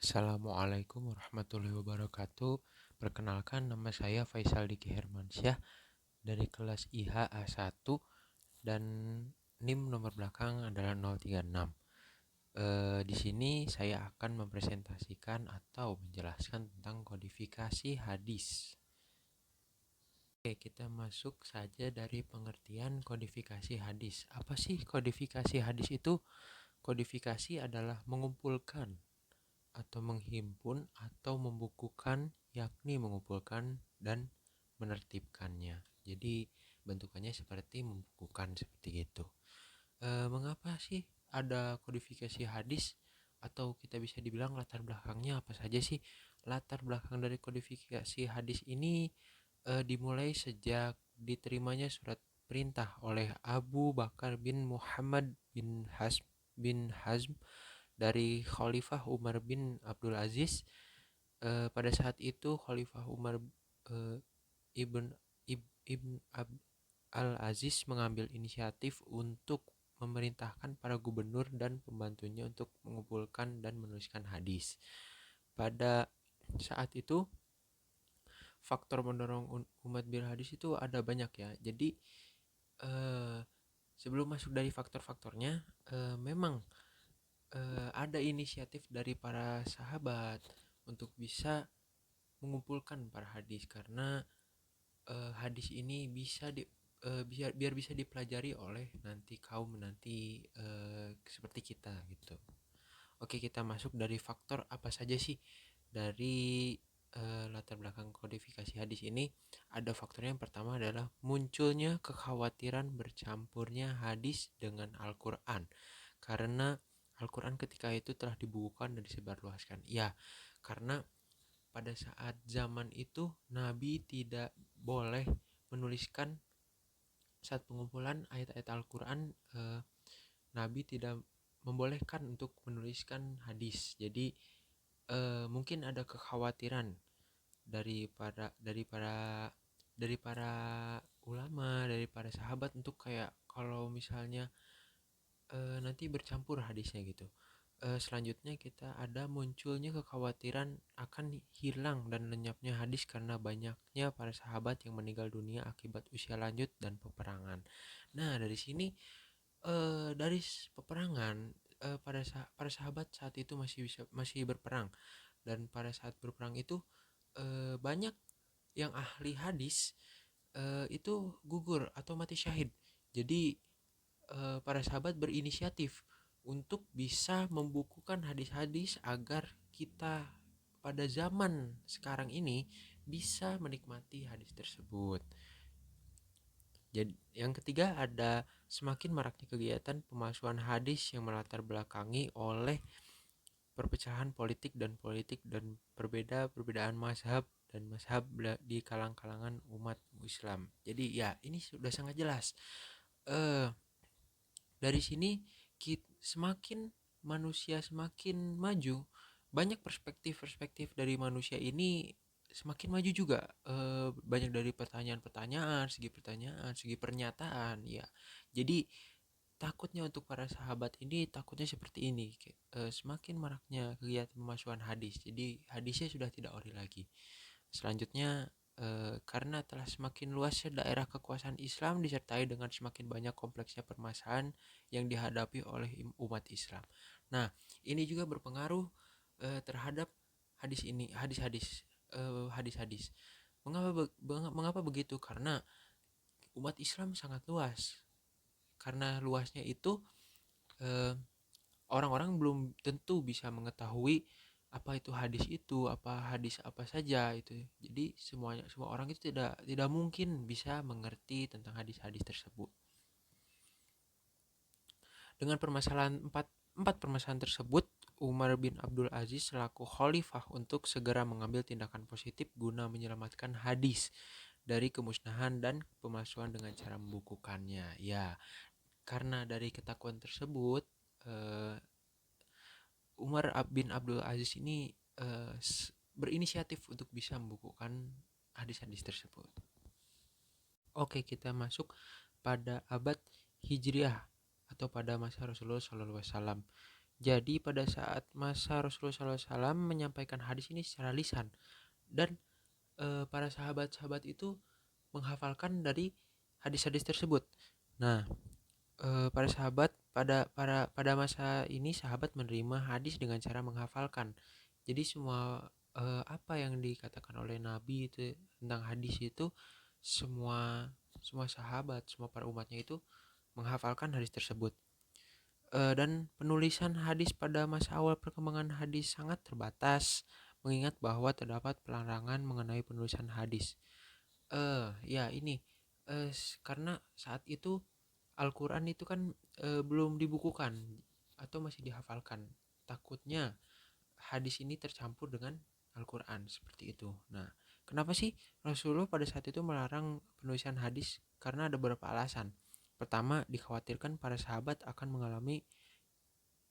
Assalamualaikum warahmatullahi wabarakatuh. Perkenalkan, nama saya Faisal Diki Hermansyah dari kelas IH A1 dan NIM nomor belakang adalah 036. Di sini saya akan mempresentasikan atau menjelaskan tentang kodifikasi hadis. Oke, kita masuk saja dari pengertian kodifikasi hadis. Apa sih kodifikasi hadis itu? Kodifikasi adalah mengumpulkan atau menghimpun atau membukukan, yakni mengumpulkan dan menertibkannya. Jadi bentukannya seperti membukukan seperti itu. Mengapa sih ada kodifikasi hadis, atau kita bisa dibilang latar belakangnya apa saja sih? Latar belakang dari kodifikasi hadis ini dimulai sejak diterimanya surat perintah oleh Abu Bakar bin Muhammad bin Hazm dari Khalifah Umar bin Abdul Aziz. Pada saat itu Khalifah Umar eh, ibn ibn Al-Aziz mengambil inisiatif untuk memerintahkan para gubernur dan pembantunya untuk mengumpulkan dan menuliskan hadis. Pada saat itu faktor mendorong umat berhadis itu ada banyak ya. Jadi eh, sebelum masuk dari faktor-faktornya, memang ada inisiatif dari para sahabat untuk bisa mengumpulkan para hadis, karena hadis ini biar bisa dipelajari oleh nanti kaum nanti seperti kita gitu. Oke, kita masuk dari faktor apa saja sih dari latar belakang kodifikasi hadis ini. Ada faktornya, yang pertama adalah munculnya kekhawatiran bercampurnya hadis dengan Al-Quran, karena Al-Quran ketika itu telah dibukukan dan disebarluaskan. Ya, karena pada saat zaman itu Nabi tidak boleh menuliskan, saat pengumpulan ayat-ayat Al-Quran, Nabi tidak membolehkan untuk menuliskan hadis. Jadi mungkin ada kekhawatiran dari para ulama, dari para sahabat, untuk kayak kalau misalnya nanti bercampur hadisnya gitu. Selanjutnya kita ada munculnya kekhawatiran akan hilang dan lenyapnya hadis karena banyaknya para sahabat yang meninggal dunia akibat usia lanjut dan peperangan. Nah, dari sini dari peperangan, para sahabat saat itu masih berperang, dan pada saat berperang itu banyak yang ahli hadis itu gugur atau mati syahid. Jadi para sahabat berinisiatif untuk bisa membukukan hadis-hadis agar kita pada zaman sekarang ini bisa menikmati hadis tersebut. Jadi yang ketiga, ada semakin maraknya kegiatan pemalsuan hadis yang melatar belakangi oleh perpecahan politik dan perbedaan mazhab di kalangan umat Islam. Jadi ya, ini sudah sangat jelas. Eh dari sini semakin manusia semakin maju, banyak perspektif-perspektif dari manusia ini semakin maju juga. Banyak dari segi pernyataan ya. Jadi takutnya untuk para sahabat ini, takutnya seperti ini, semakin maraknya kegiatan pemalsuan hadis, jadi hadisnya sudah tidak ori lagi. Selanjutnya, karena telah semakin luasnya daerah kekuasaan Islam disertai dengan semakin banyak kompleksnya permasalahan yang dihadapi oleh umat Islam. Nah, ini juga berpengaruh terhadap hadis-hadis. Mengapa begitu? Karena umat Islam sangat luas. Karena luasnya itu, eh, orang-orang belum tentu bisa mengetahui apa hadis apa saja itu. Jadi semua orang itu tidak mungkin bisa mengerti tentang hadis-hadis tersebut. Dengan empat permasalahan tersebut, Umar bin Abdul Aziz selaku khalifah untuk segera mengambil tindakan positif guna menyelamatkan hadis dari kemusnahan dan pemalsuan dengan cara membukukannya. Ya, karena dari ketakuan tersebut, eh, Umar bin Abdul Aziz ini berinisiatif untuk bisa membukukan hadis-hadis tersebut. Oke, kita masuk pada abad Hijriah atau pada masa Rasulullah SAW. Jadi pada saat masa Rasulullah SAW menyampaikan hadis ini secara lisan, dan para sahabat-sahabat itu menghafalkan dari hadis-hadis tersebut. Nah, para sahabat pada masa ini sahabat menerima hadis dengan cara menghafalkan. Jadi semua apa yang dikatakan oleh Nabi itu tentang hadis itu, semua semua sahabat, semua para umatnya itu menghafalkan hadis tersebut. Dan penulisan hadis pada masa awal perkembangan hadis sangat terbatas, mengingat bahwa terdapat pelarangan mengenai penulisan hadis. Ya ini karena saat itu Al-Quran itu kan belum dibukukan atau masih dihafalkan. Takutnya hadis ini tercampur dengan Al-Quran seperti itu. Nah, kenapa sih Rasulullah pada saat itu melarang penulisan hadis? Karena ada beberapa alasan. Pertama, dikhawatirkan para sahabat akan mengalami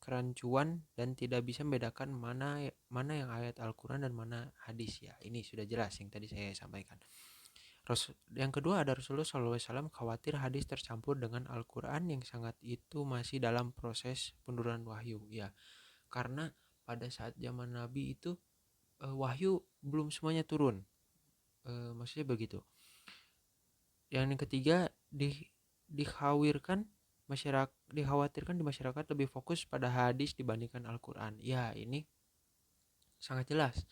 kerancuan dan tidak bisa membedakan mana yang ayat Al-Quran dan mana hadis. Ya, ini sudah jelas yang tadi saya sampaikan. Yang kedua, ada Rasulullah SAW khawatir hadis tercampur dengan Al-Quran yang sangat itu masih dalam proses penurunan wahyu. Ya, karena pada saat zaman Nabi itu wahyu belum semuanya turun. Maksudnya begitu. Yang ketiga, dikhawatirkan di masyarakat lebih fokus pada hadis dibandingkan Al-Quran. Ya, ini sangat jelas.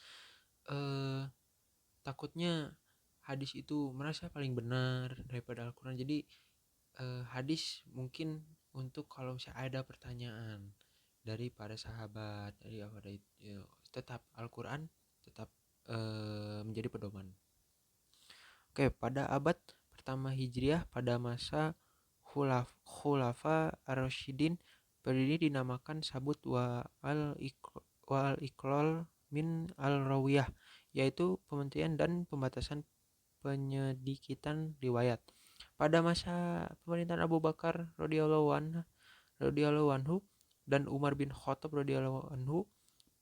Takutnya hadis itu merasa paling benar daripada Al-Quran. Jadi hadis mungkin untuk kalau misalnya ada pertanyaan dari para sahabat, dari apa dari tetap Al-Quran tetap menjadi pedoman. Oke, pada abad pertama Hijriah pada masa Khulafa Ar-Rasyidin, periode ini dinamakan sabut al-iqlal min al-rawiyah, yaitu pementian dan pembatasan penyedikitan riwayat. Pada masa pemerintahan Abu Bakar radhiyallahu anhu dan Umar bin Khattab radhiyallahu anhu,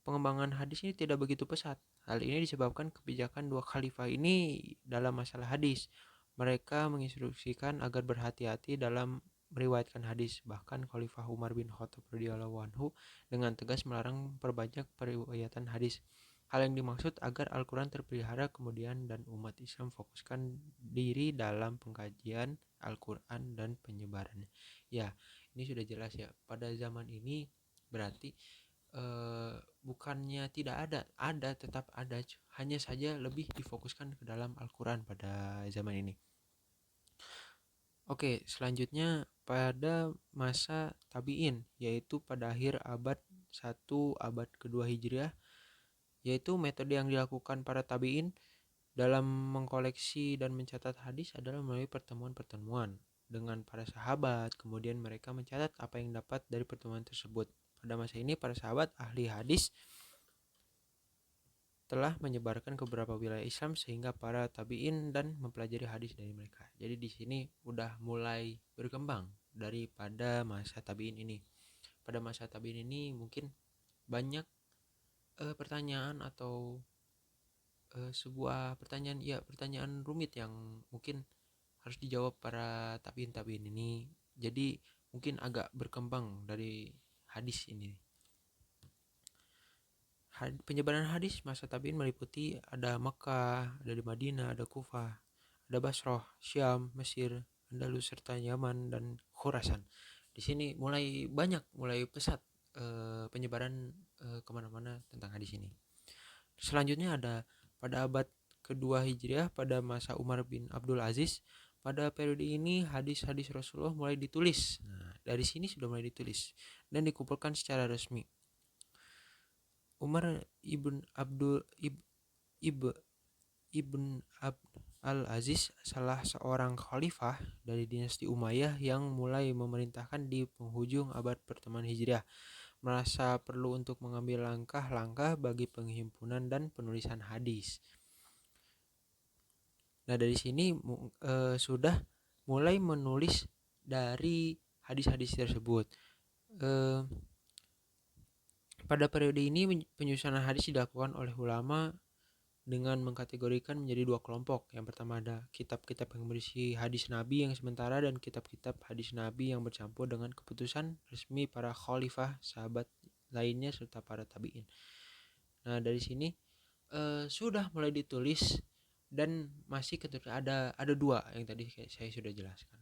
pengembangan hadis ini tidak begitu pesat. Hal ini disebabkan kebijakan dua khalifah ini dalam masalah hadis. Mereka menginstruksikan agar berhati-hati dalam meriwayatkan hadis. Bahkan Khalifah Umar bin Khattab radhiyallahu anhu dengan tegas melarang perbanyak periwayatan hadis. Hal yang dimaksud agar Al-Quran terpelihara kemudian dan umat Islam fokuskan diri dalam pengkajian Al-Quran dan penyebarannya. Ya, ini sudah jelas ya. Pada zaman ini berarti bukannya tidak ada tetap ada, hanya saja lebih difokuskan ke dalam Al-Quran pada zaman ini. Oke, selanjutnya pada masa tabi'in, yaitu pada akhir abad 1 abad kedua Hijriah, yaitu metode yang dilakukan para tabi'in dalam mengkoleksi dan mencatat hadis adalah melalui pertemuan-pertemuan dengan para sahabat. Kemudian mereka mencatat apa yang dapat dari pertemuan tersebut. Pada masa ini para sahabat ahli hadis telah menyebarkan ke beberapa wilayah Islam sehingga para tabi'in dan mempelajari hadis dari mereka. Jadi di sini udah mulai berkembang daripada masa tabi'in ini. Pada masa tabi'in ini mungkin banyak pertanyaan atau sebuah pertanyaan rumit yang mungkin harus dijawab para tabi'in ini. Jadi mungkin agak berkembang dari hadis ini. Penyebaran hadis masa tabi'in meliputi ada Makkah, ada di Madinah, ada Kufah, ada Basrah, Syam, Mesir, Andalus serta Yaman dan Khurasan. Di sini mulai pesat penyebaran kemana-mana tentang hadis ini. Selanjutnya ada pada abad kedua Hijriah pada masa Umar bin Abdul Aziz. Pada periode ini hadis-hadis Rasulullah mulai ditulis. Nah, dari sini sudah mulai ditulis dan dikumpulkan secara resmi. Umar ibn Abdul ibn Abd al-Aziz, salah seorang khalifah dari dinasti Umayyah yang mulai memerintahkan di penghujung abad pertama Hijriah, merasa perlu untuk mengambil langkah-langkah bagi penghimpunan dan penulisan hadis. Nah, dari sini sudah mulai menulis dari hadis-hadis tersebut. Pada periode ini penyusunan hadis dilakukan oleh ulama dengan mengkategorikan menjadi dua kelompok. Yang pertama ada kitab-kitab yang berisi hadis Nabi yang sementara dan kitab-kitab hadis Nabi yang bercampur dengan keputusan resmi para khalifah sahabat lainnya serta para tabi'in. Nah, dari sini sudah mulai ditulis dan masih ketika ada dua yang tadi saya sudah jelaskan.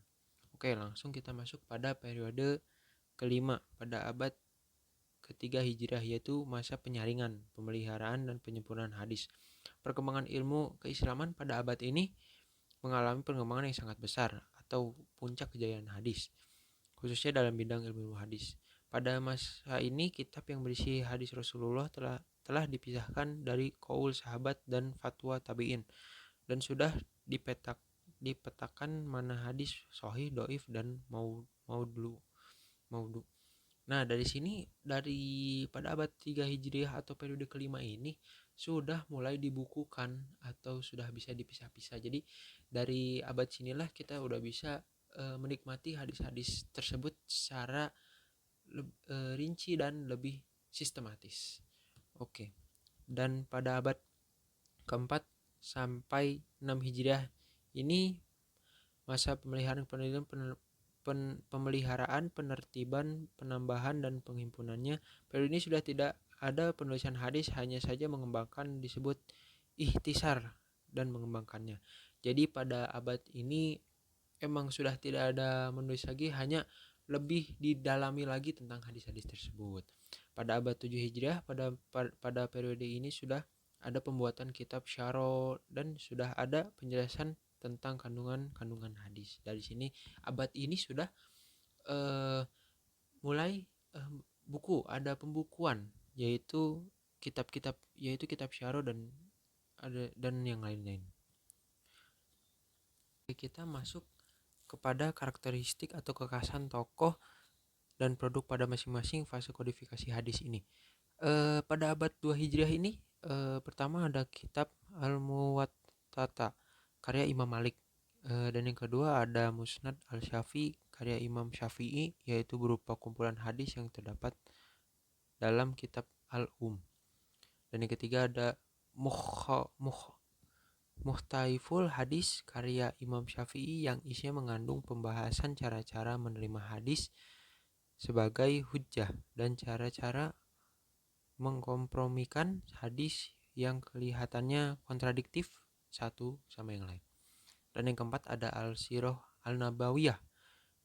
Oke, langsung kita masuk pada periode kelima pada abad ketiga Hijriah, yaitu masa penyaringan, pemeliharaan dan penyempurnaan hadis. Perkembangan ilmu keislaman pada abad ini mengalami perkembangan yang sangat besar atau puncak kejayaan hadis, khususnya dalam bidang ilmu hadis. Pada masa ini kitab yang berisi hadis Rasulullah telah dipisahkan dari qaul sahabat dan fatwa tabi'in, dan sudah dipetakan mana hadis sahih, dhaif dan maudhu. Nah, dari sini pada abad 3 Hijriah atau periode kelima ini sudah mulai dibukukan atau sudah bisa dipisah-pisah. Jadi dari abad sinilah kita udah bisa menikmati hadis-hadis tersebut secara rinci dan lebih sistematis. Oke. Dan pada abad keempat sampai 6 Hijriah ini masa pemeliharaan, penertiban, penambahan dan penghimpunannya. Periode ini sudah tidak ada penulisan hadis, hanya saja mengembangkan disebut ihtisar dan mengembangkannya. Jadi pada abad ini emang sudah tidak ada menulis lagi, hanya lebih didalami lagi tentang hadis-hadis tersebut. Pada abad 7 Hijriah pada periode ini sudah ada pembuatan kitab syaro dan sudah ada penjelasan tentang kandungan hadis. Dari sini abad ini sudah mulai buku, ada pembukuan yaitu kitab syaro dan yang lain-lain. Kita masuk kepada karakteristik atau kekhasan tokoh dan produk pada masing-masing fase kodifikasi hadis ini. Pada abad 2 Hijriah ini pertama ada kitab Al-Muwattata karya Imam Malik, dan yang kedua ada Musnad Al-Syafi'i karya Imam Syafi'i, yaitu berupa kumpulan hadis yang terdapat dalam kitab Dan yang ketiga ada Muhtaiful Hadis karya Imam Syafi'i yang isinya mengandung pembahasan cara-cara menerima hadis sebagai hujjah dan cara-cara mengkompromikan hadis yang kelihatannya kontradiktif satu sama yang lain. Dan yang keempat ada Al-Sirah Al-Nabawiyah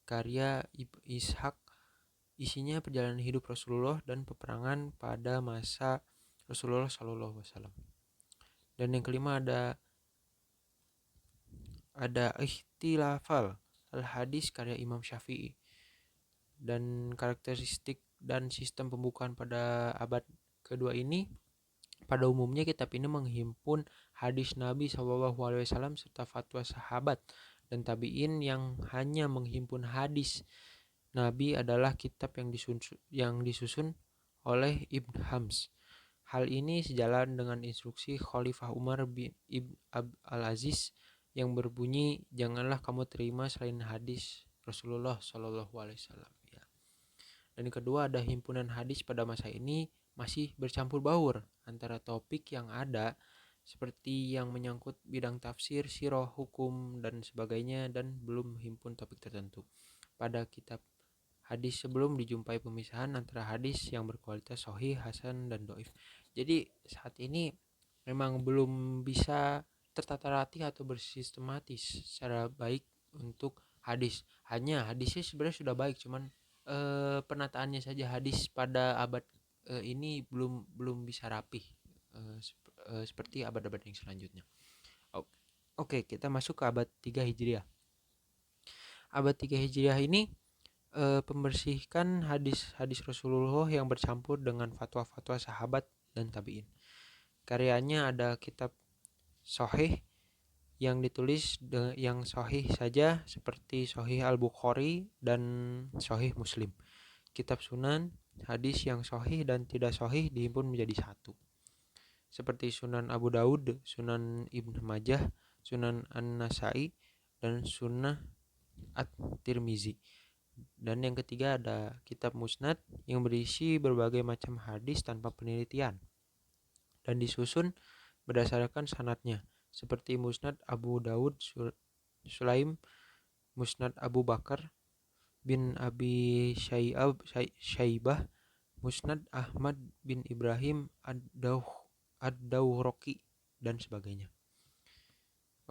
karya Ishaq, isinya perjalanan hidup Rasulullah dan peperangan pada masa Rasulullah SAW. Dan yang kelima ada Ikhtilafal Al-Hadis karya Imam Syafi'i. Dan karakteristik dan sistem pembukaan pada abad kedua ini, pada umumnya kitab ini menghimpun hadis Nabi SAW serta fatwa sahabat dan tabi'in. Yang hanya menghimpun hadis Nabi adalah kitab yang disusun oleh Ibn Hams. Hal ini sejalan dengan instruksi Khalifah Umar bin Ibn Al-Aziz yang berbunyi, janganlah kamu terima selain hadis Rasulullah SAW. Ya. Dan yang kedua ada himpunan hadis pada masa ini masih bercampur baur antara topik yang ada seperti yang menyangkut bidang tafsir, sirah, hukum dan sebagainya, dan belum menghimpun topik tertentu. Pada kitab hadis sebelum dijumpai pemisahan antara hadis yang berkualitas sahih, hasan dan dhaif. Jadi saat ini memang belum bisa tertata rapi atau bersistematis secara baik untuk hadis. Hanya hadisnya sebenarnya sudah baik, cuman penataannya saja hadis pada abad ini belum bisa rapih seperti abad-abad yang selanjutnya. Oke, kita masuk ke abad 3 Hijriah. Abad 3 Hijriah ini pembersihkan hadis-hadis Rasulullah yang bercampur dengan fatwa-fatwa sahabat dan tabi'in. Karyanya ada kitab Sahih yang ditulis yang sahih saja seperti Sahih Al-Bukhari dan Sahih Muslim. Kitab Sunan, hadis yang sahih dan tidak sahih dihimpun menjadi satu, seperti Sunan Abu Daud, Sunan Ibn Majah, Sunan An-Nasai, dan Sunnah At-Tirmizi. Dan yang ketiga ada kitab Musnad yang berisi berbagai macam hadis tanpa penelitian dan disusun berdasarkan sanadnya, seperti Musnad Abu Daud Sulaim, Musnad Abu Bakar bin Abi Syaibah, Musnad Ahmad bin Ibrahim Ad-Dawraqi dan sebagainya.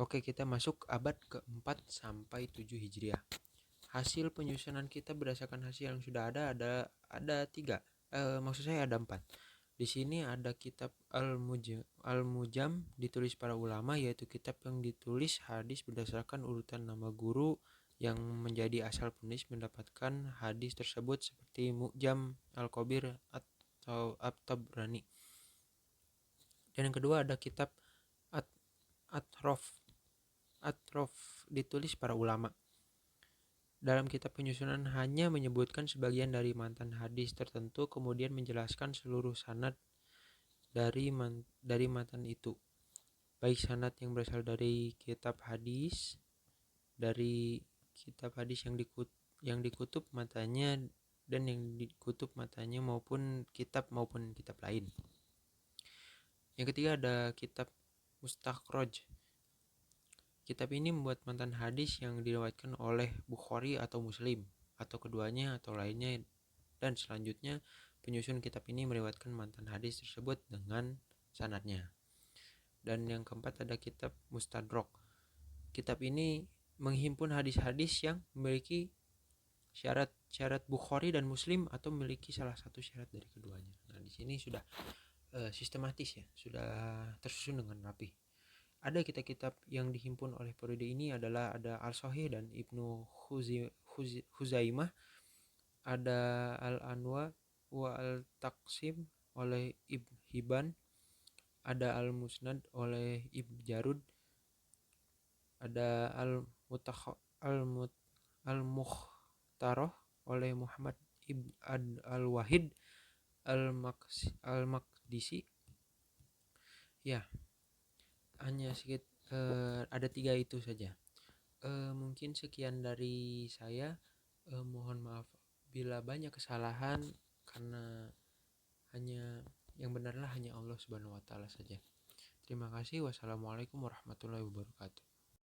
Oke, kita masuk abad ke-4 sampai 7 Hijriah. Hasil penyusunan kita berdasarkan hasil yang sudah ada 3. Maksud saya ada 4. Di sini ada kitab Al-Mujam ditulis para ulama, yaitu kitab yang ditulis hadis berdasarkan urutan nama guru yang menjadi asal penulis mendapatkan hadis tersebut, seperti Mu'jam Al-Kabir atau At-Tabrani. Dan yang kedua ada kitab Atrof ditulis para ulama. Dalam kitab penyusunan hanya menyebutkan sebagian dari matan hadis tertentu, kemudian menjelaskan seluruh sanad dari matan itu, baik sanad yang berasal dari kitab hadis yang dikutub matanya dan yang dikutub matanya maupun kitab lain. Yang ketiga ada kitab Mustakhraj. Kitab ini membuat matan hadis yang diriwayatkan oleh Bukhari atau Muslim, atau keduanya atau lainnya, dan selanjutnya penyusun kitab ini meriwayatkan matan hadis tersebut dengan sanadnya. Dan yang keempat ada kitab Mustadrak. Kitab ini menghimpun hadis-hadis yang memiliki syarat Bukhari dan Muslim atau memiliki salah satu syarat dari keduanya. Nah, di sini sudah sistematis ya, sudah tersusun dengan rapi. Ada kitab-kitab yang dihimpun oleh periode ini adalah ada Al-Sahih dan Ibnu Huzaimah, ada Al-Anwa wa Al-Taqsim oleh Ibn Hibban, ada Al-Musnad oleh Ibn Jarud, ada Al-Mukhtarah oleh Muhammad Ibn Al-Wahid Al-Maqdisi. Ya, hanya sedikit, ada 3 itu saja. Mungkin sekian dari saya. Mohon maaf bila banyak kesalahan, karena yang benarlah hanya Allah Subhanahu wa taala saja. Terima kasih. Wassalamualaikum warahmatullahi wabarakatuh.